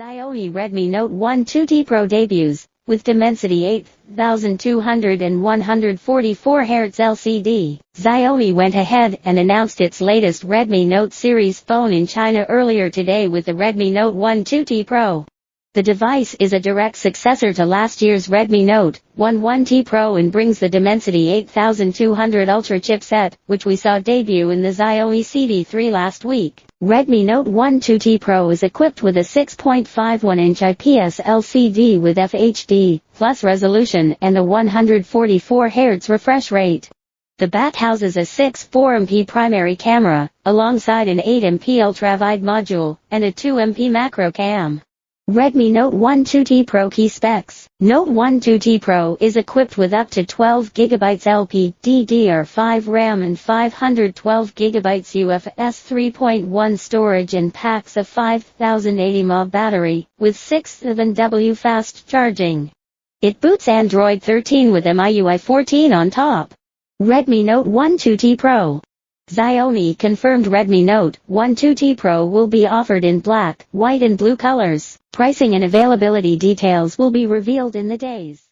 Xiaomi Redmi Note 1 2T Pro debuts, with Dimensity 8200 and 144 Hz LCD. Xiaomi went ahead and announced its latest Redmi Note series phone in China earlier today with the Redmi Note 1 2T Pro. The device is a direct successor to last year's Redmi Note 1 1T Pro and brings the Dimensity 8200 Ultra chipset, which we saw debut in the Xiaomi CD3 last week. Redmi Note 1 2T Pro is equipped with a 6.51-inch IPS LCD with FHD+ resolution and a 144 Hz refresh rate. The back houses a 6.4MP primary camera, alongside an 8MP ultrawide module, and a 2MP macro cam. Redmi Note 1 2T Pro key specs. Note 1 2T Pro is equipped with up to 12GB LPDDR5 RAM and 512GB UFS 3.1 storage and packs a 5080 mAh battery, with 6W fast charging. It boots Android 13 with MIUI 14 on top. Redmi Note 1 2T Pro. Xiaomi confirmed Redmi Note 1 2T Pro will be offered in black, white and blue colors. Pricing and availability details will be revealed in the days.